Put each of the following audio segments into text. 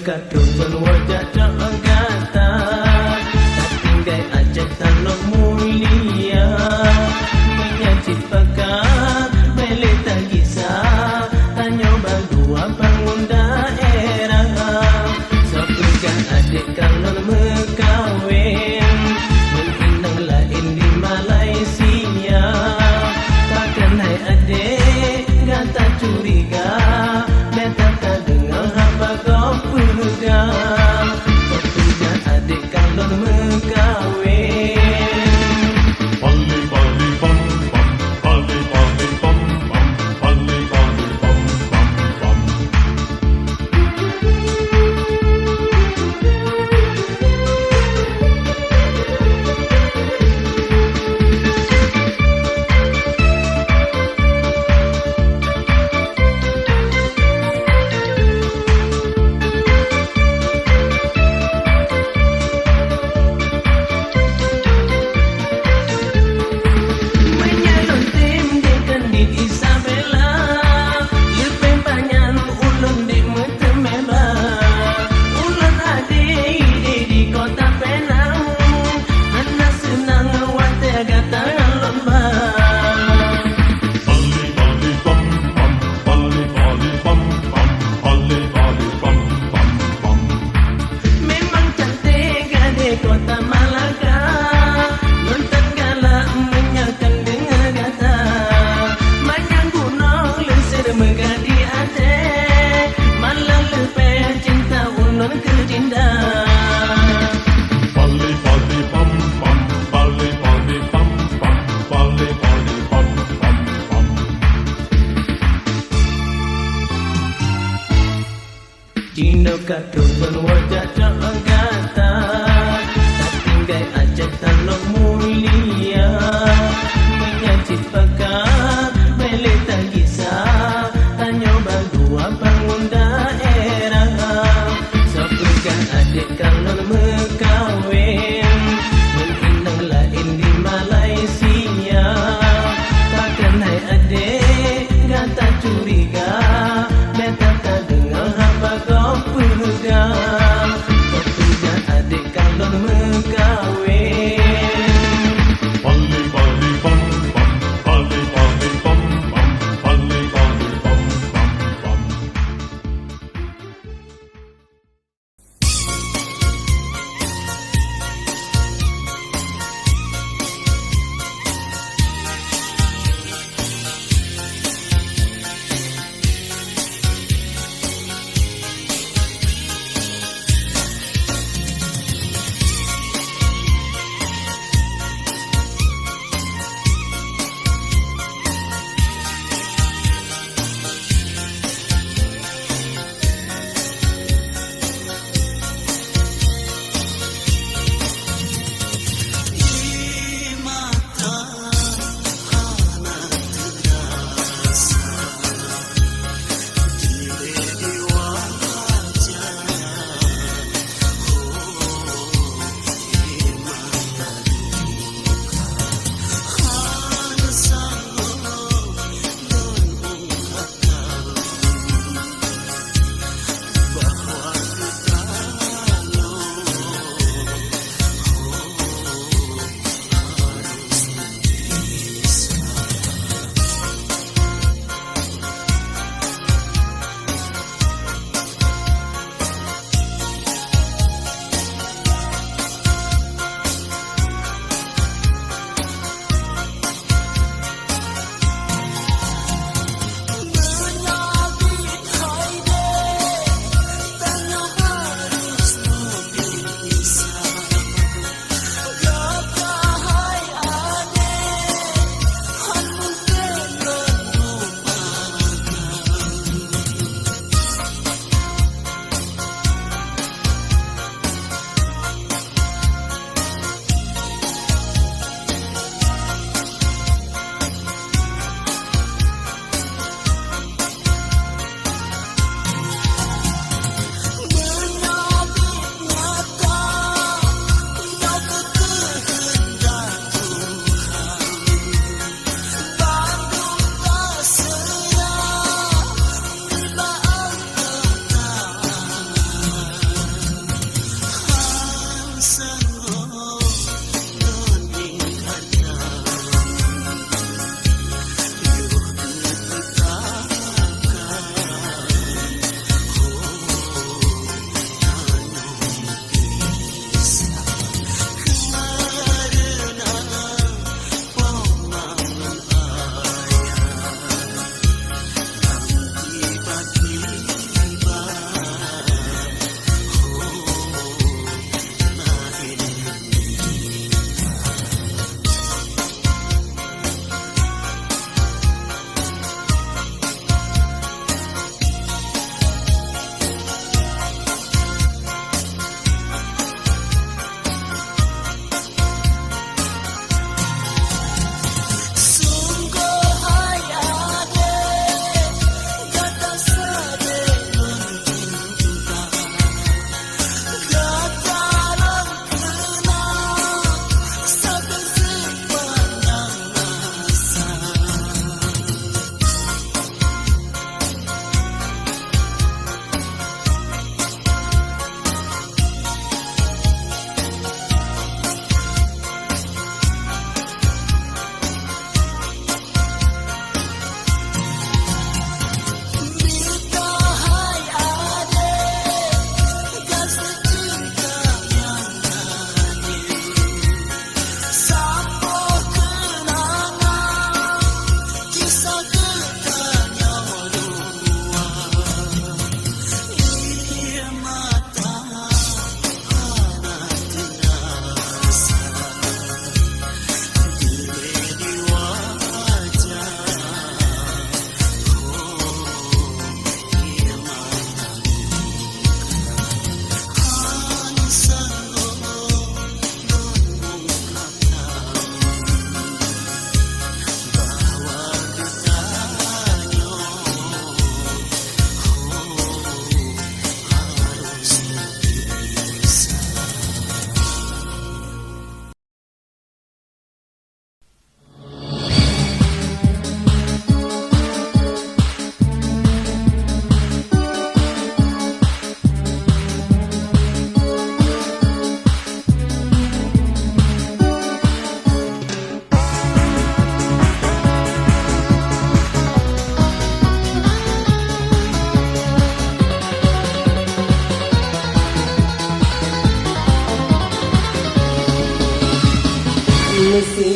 Kadung wajah tak gata, tak tinggal aja talok mulia, menyajit pekat, beli tak kisah, tanya berdua bangun daerah, sepekan adik kalau berkahwin, menginang lain di Malaysia, takkan hai adik, gata curiga, beta tak dengar apa kau pegang, ketujuan adik kalau berkahwin. Pali pali pam pam, pali pali pam pam, pali pali pam pam pam. Kota Malaka, loncat galak menyakan dengar kata, banyak gunung lesir megadi ate, malah lepeh cinta ulun ke jinda. Pali pali pam pam, pali pali pam pam, pali pali pam pam pam. Cina kadung wajah tak gata, aja talok mulia, menyajit pekat, beli tak kisah, tanya berdua bangun daerah, sepekan adik kalau berkahwin, menginang lain di Malaysia, takkan hai adik, gata curiga, beta tak dengar apa kau pegang.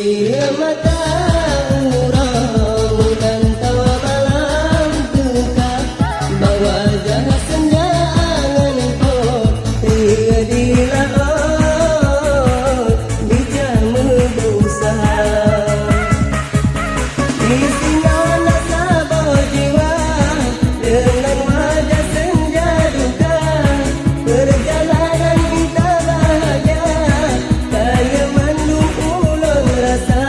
mata orang dan tawa malam tukar bawa jahat senja angan pot di laut dijamu dosa di sinar nasabah jiwa dengan wajah senja duka perjalanan kita bahagia kaya mendung ulun rasa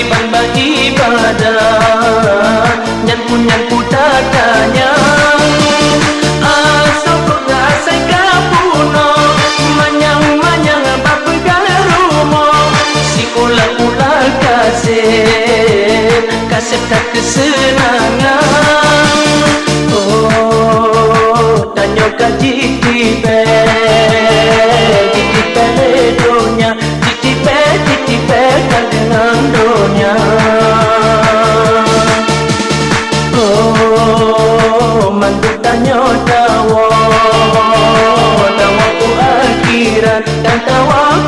bang beribadah nyan ku tatanya asok rasai kapuno manyang bapegal rumo si ula kasep tak kesenangan oh tanyo kaji tipe donya tipe dengan donya oh mandu tanyo tawo ku akhirat dan tawa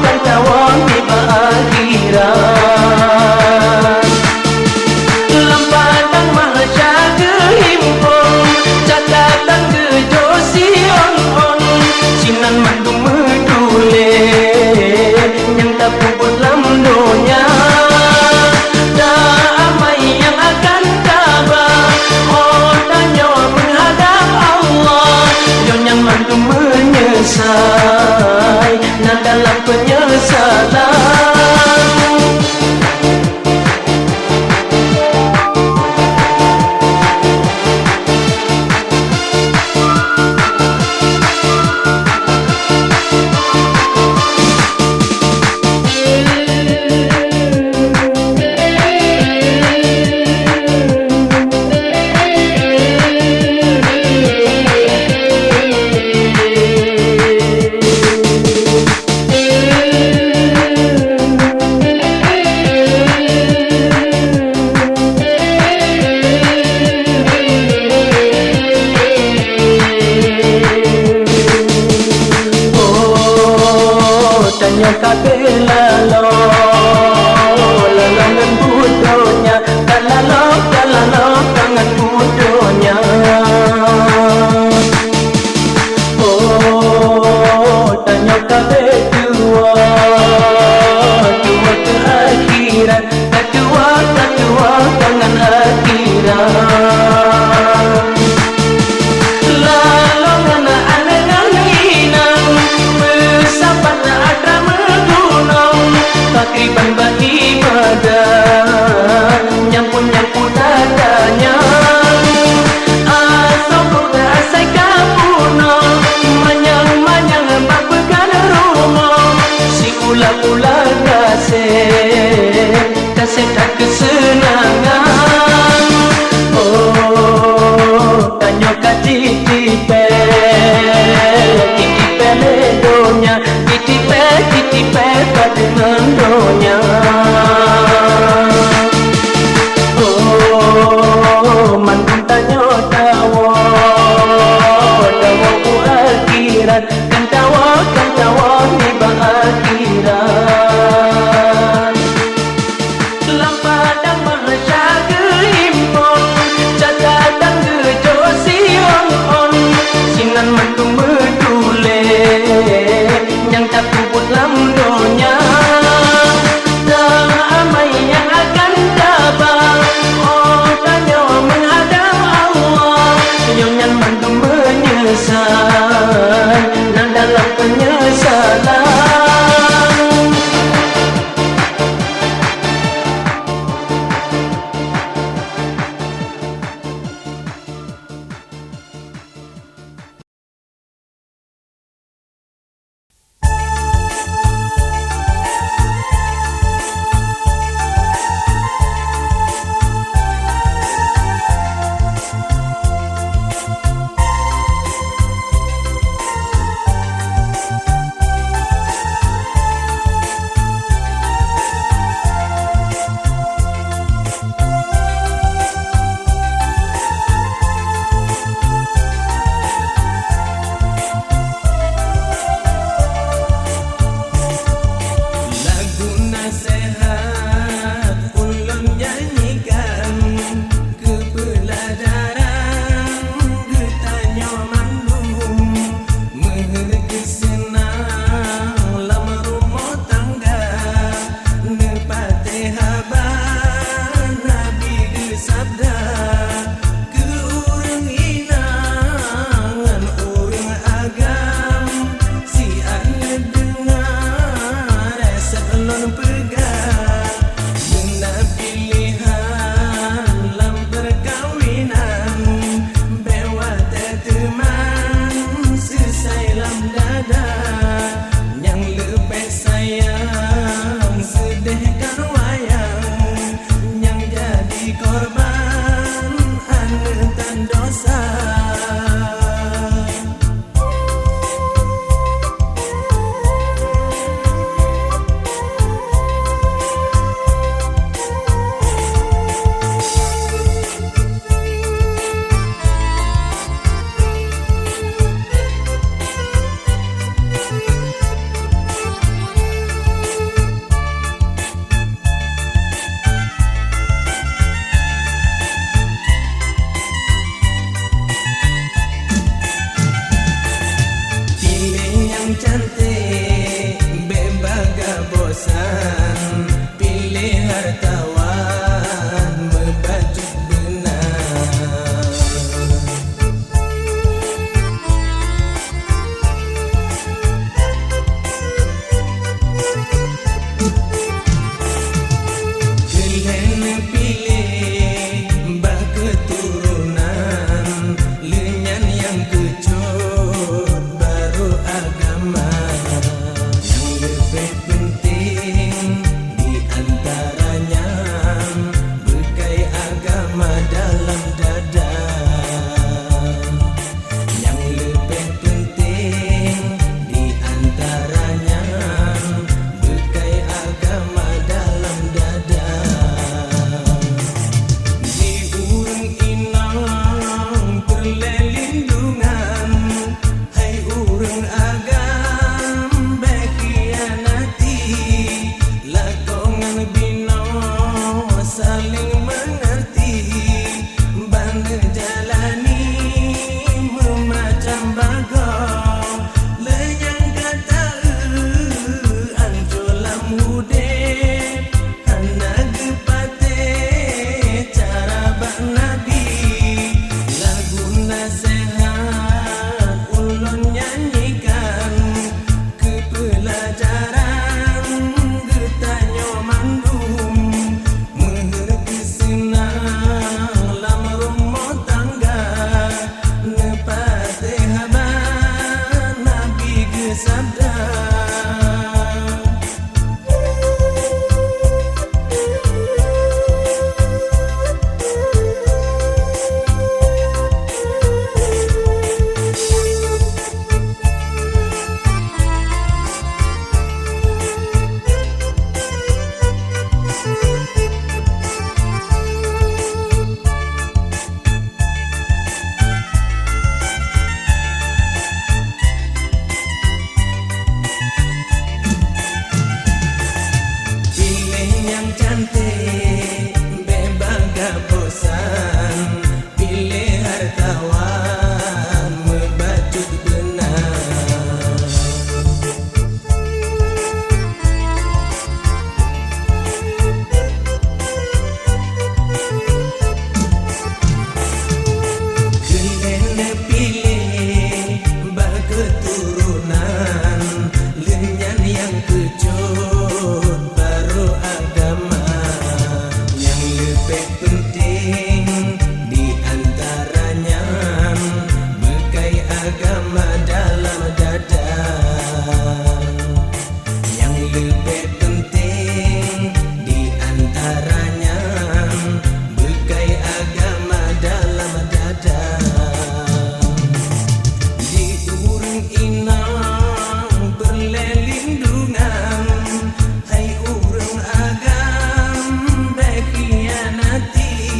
di akhirat lampadang mahasya kehimpun catatan kejosi on korban anu tan dosa. Cantik, bebaga bosan, pilih hartawan, membaju benar. Kalian pilih bah keturunan, lenyan yang kecut baru agama. Yang lebih penting di antaranya bekai agama dalam dada. Yang lebih penting di antaranya bekai agama dalam dada. Di urang inang perlindungan, hai urang agam berkhianati, lakongan bina saling mengerti, banda jalani memacam bagau, lenyang kata anculam hudep, anak gepate cara bak nabi, lagu nasihat ulun nyanyikan, kepelajaran getanyo mandum, meher kesenang lam rumah tangga, nepate haban nabi gesabda. Pilih yang cantik, bebaga bosan, pilih hartawan, membaju benar. Kalian pilih bah keturunan, lenyan yang kecut baru agama. Yang lebih penting di antaranya bekai agama dalam dada. Yang lebih penting di antaranya bekai agama dalam dada. Di urang inang perlindungan, hai urang agam berkhianati,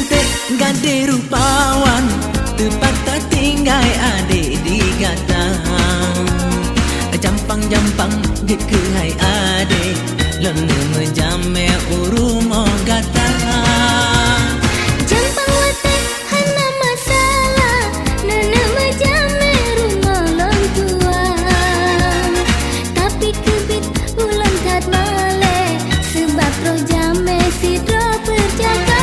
cantik gade rupawan tepat tak tinggal adik di gatang jampang-jampang dia ke hai adik lona menjame urumo gatang Jampang watak hana masalah Nana menjame rumah long tuan Tapi kebit ulang tak male Sebab roh jame si roh berjaga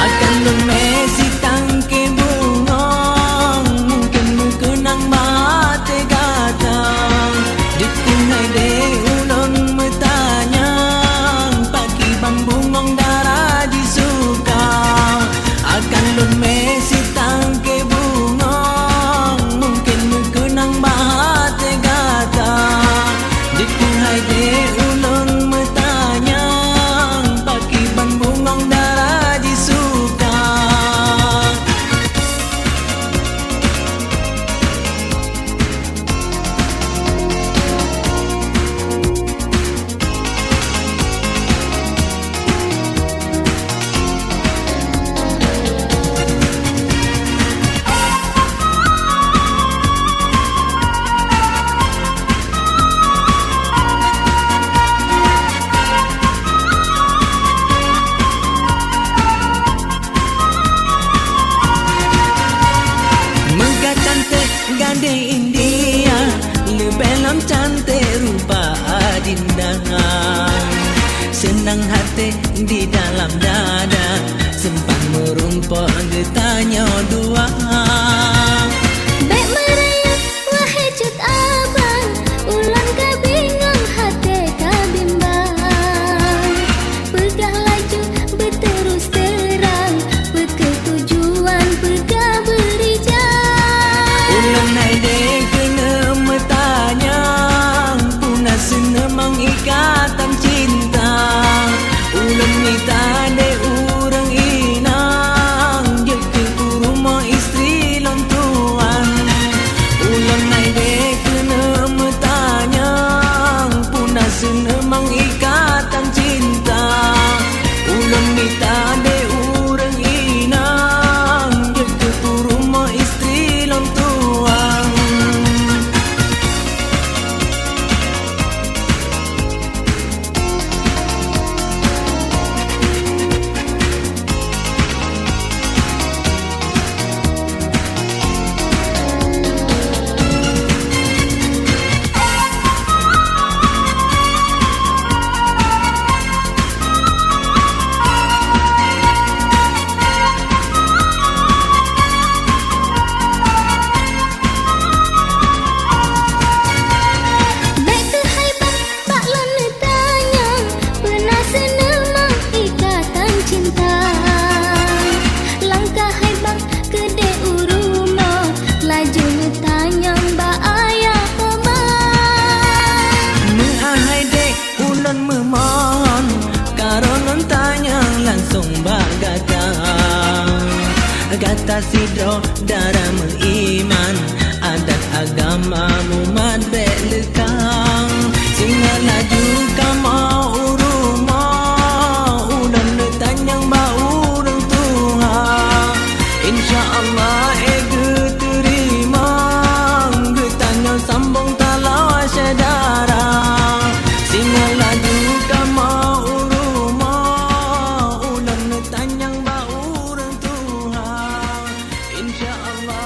akan lumesi tangke bungong mungkin mukenang mate gatang dikunai de ulun metanyang pagi bang bungong darah disuka akan lumesi tangke bungong mungkin mukenang mate gatang dikunai de ulun metanyang pagi bang bungong darah disuka Megah cantik gade India Lebelam cantik rupa adinda Senang hati di dalam dada Sempat merumpok getanya dua Baik merayap wahai cut abang Ulang kabingung hati kabimbang Pegah laju berterus terang Berketujuan pegah berijang Ulang naik dek kena metanyang Punah senemang ikatan cinta Ulang minta dek urang inang Jeka ku rumah isteri long tuan Ulang naik dek kena metanyang Punah senemang ikatan cinta Ulang minta dek urang inang Jeka ku rumah isteri long tuan Baik ke haibat tak lana tanyang Pernah senemang ikatan cinta Langkah haibat ke dek urumo Laju tanyang ba ayah paman Meahai dek ulan memohon Karonon tanyang langsung bagatang Gata sidro darah mengiman Adat agama mumat bek lekang Singa laju kama urumo Ulan letanyang ba urang Tuhan InsyaAllah terima Getanya sambung talau sedara Singa laju kama uruma Ulang letanyang ba urang Tuhan InsyaAllah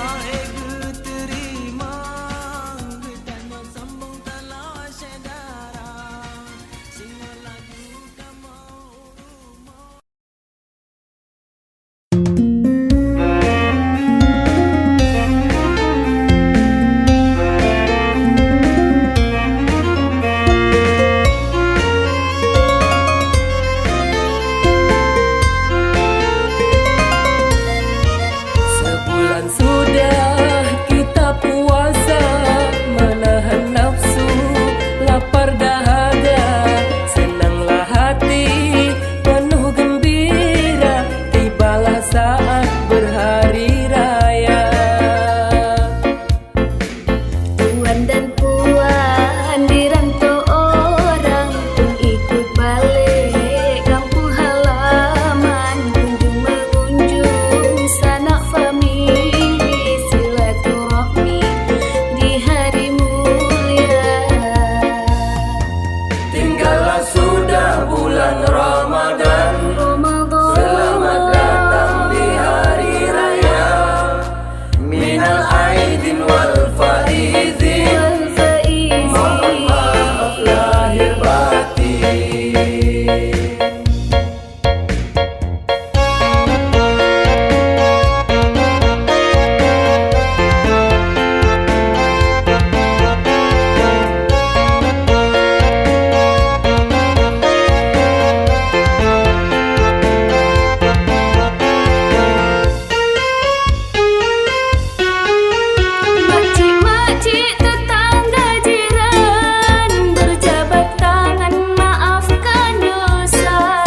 Makcik-makcik tetangga jiran berjabat tangan maafkan dosa.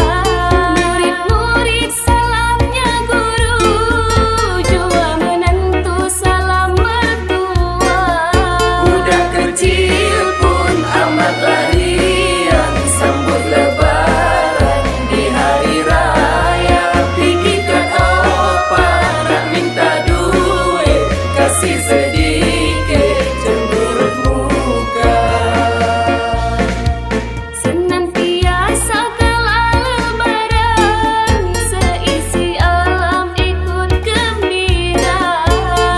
Murid-murid salamnya guru, jua menentu salam mertua. Budak kecil pun amatlah riang sambut lebaran di hari raya. Pikirkan opa nak minta duit, kasih sedikit cemburut muka. Senantiasa kala lebaran, seisi alam ikut gembira.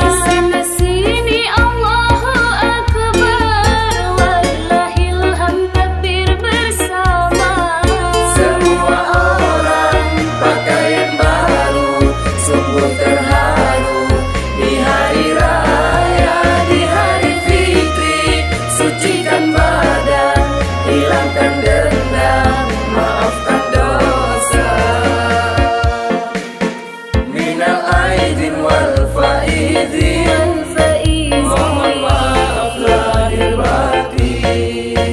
Di sana sini Allahu Akbar, wallahilham takbir bersama. Semua orang pakaian baru, sungguh terharu di hari raya, di hari fitri. Sucikan badan, hilangkan dendam, maafkan dosa. Minal aidin wal faizin, mohon maaf lahir batin.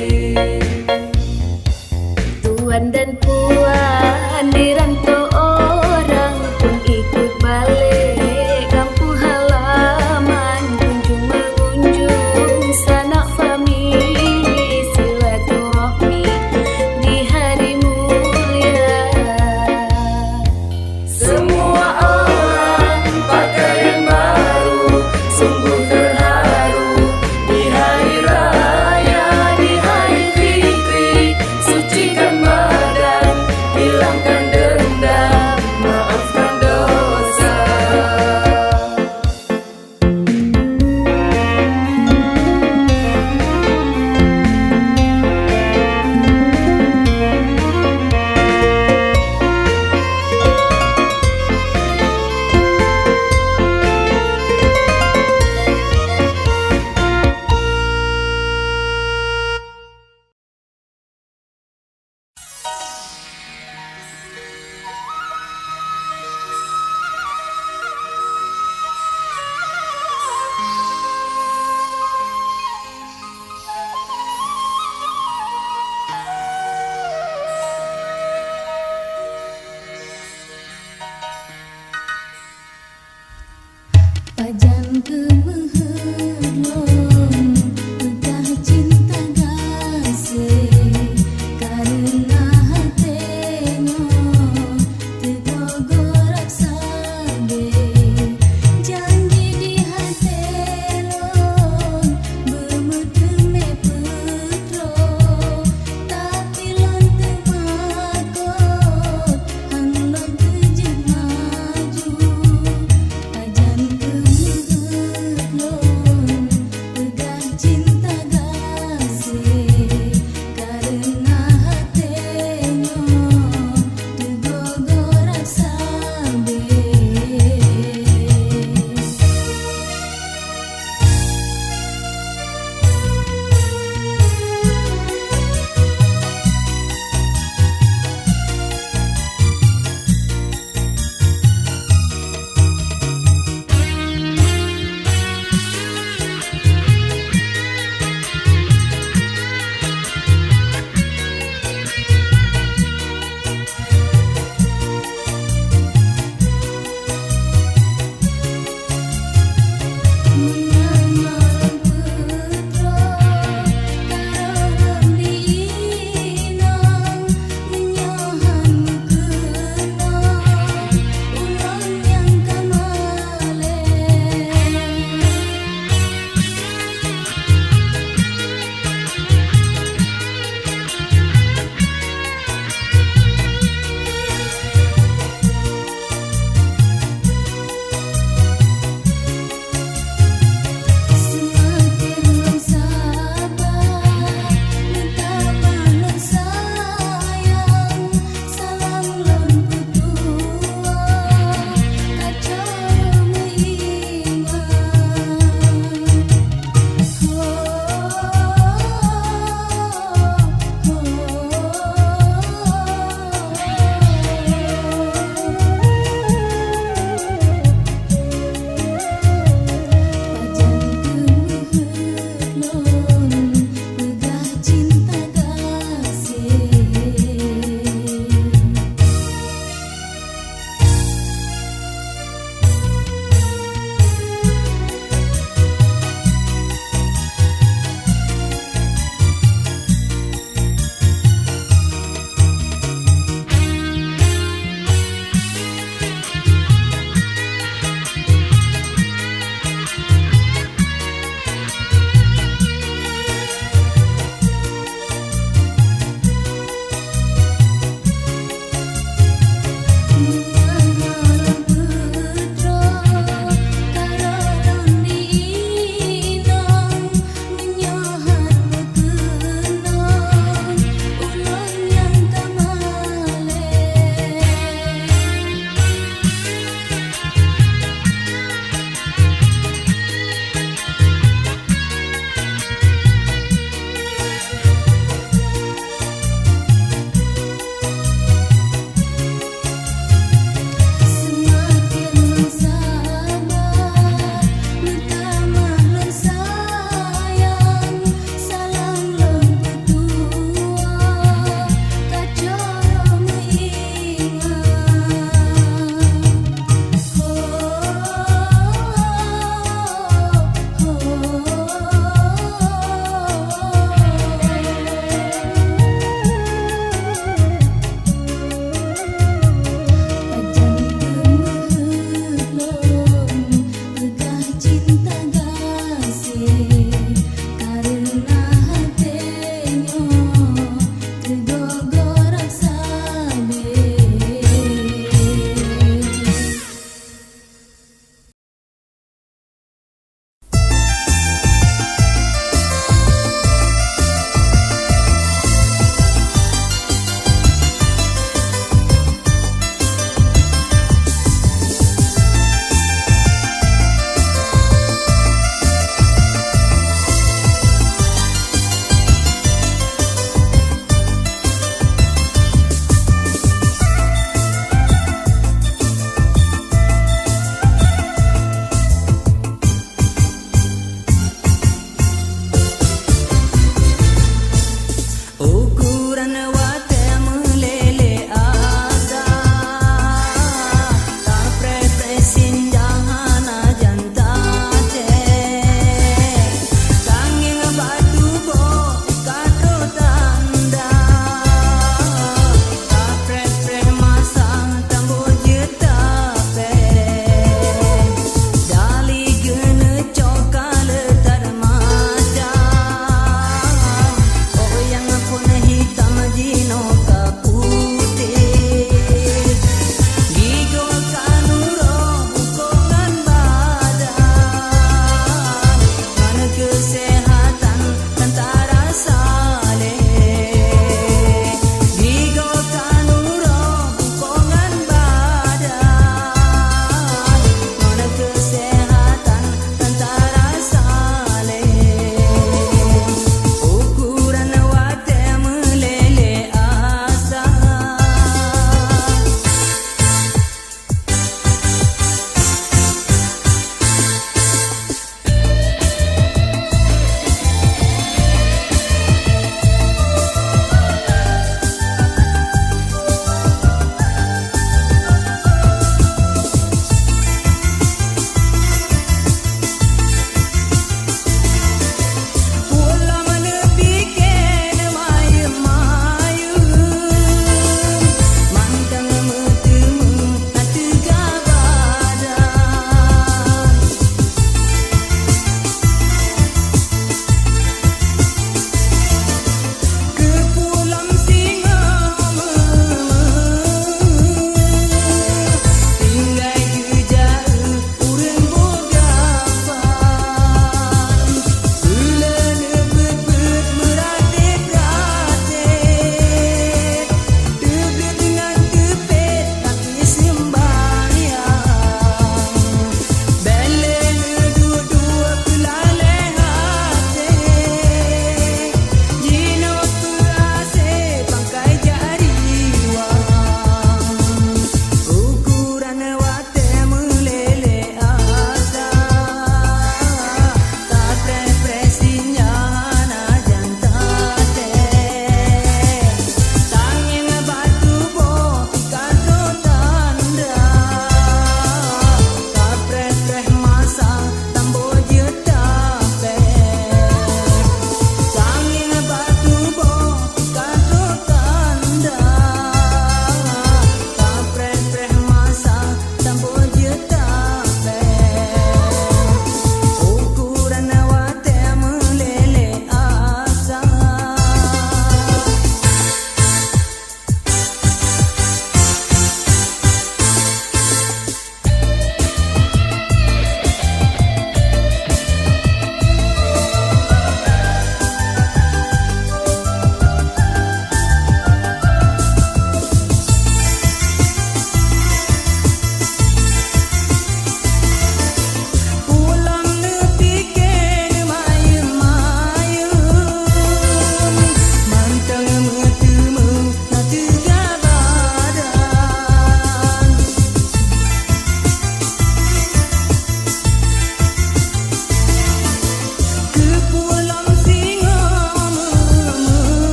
Tuan dan puan di rantau orang pun ikut balik kampung halaman, kunjung mengunjung sanak famili, silaturahmi di hari mulia. Semua orang pakaian baru, sungguh terharu di hari raya, di hari fitri. Sucikan badan, hilangkan dendam,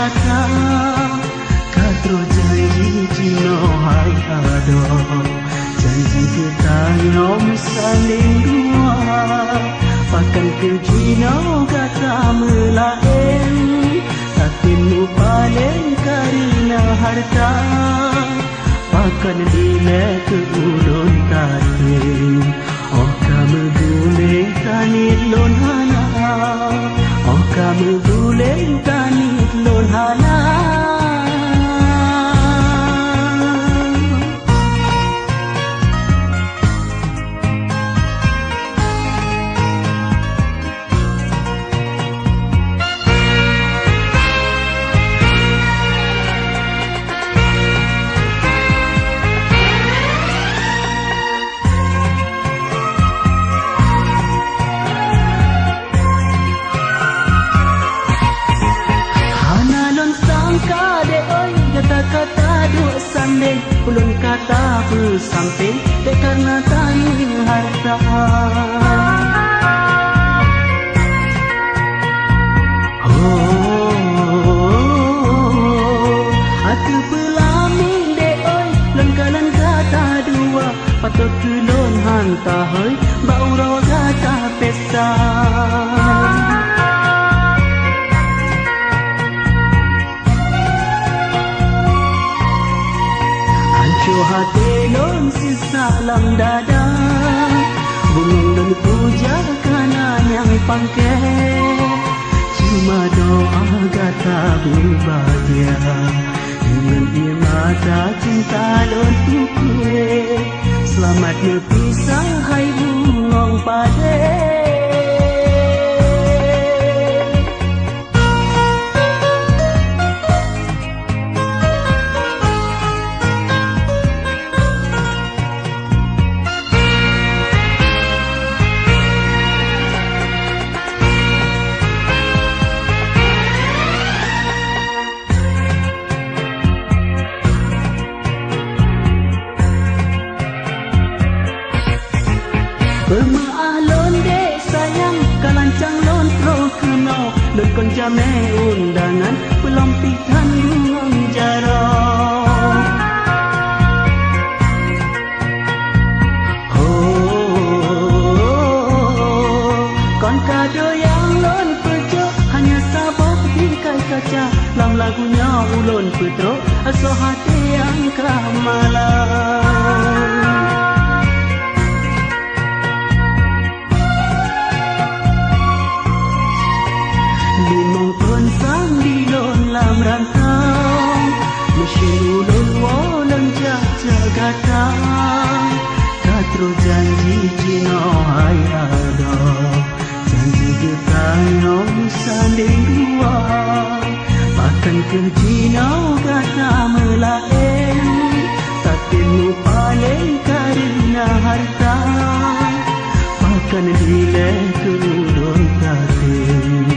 kata katro janji jino hai ado janji kita nyom saling dua pakan ke jino kata melaen tatinmu paling karina harta pakan dile ke ulun tatin oh kamu guling tanit lon hana oh kamu guling tanit lon hana. Kata dua sanding ulun kata bersamping dek karena tanya harta aku pelamin dek oi lengkalan kata dua patut kulun hantah oi bau rawa kata pesta hati lon sisa lam dada bungung dan puja kana yang pangke cuma doa kata berbahagia dengan ia mata cinta lon tukue selamat berpisah hai bungong pade. Bermaah lon dek sayang kalancang lon pro kena lon kon jame undangan pelampitan bungang jarang kon kado yang lon pejo hanya sabok bingkai kaca lam lagunya ulon petro aso hati yang kamalan. Lam rantau mesin ulun walang jagatang katro janji jino hai ada janji kita nyom saling dua pakan ke jino kata melaen tatinmu paling karina harta pakan dile ke ulun tatin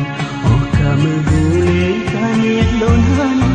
oh kamu guling tanit lon hana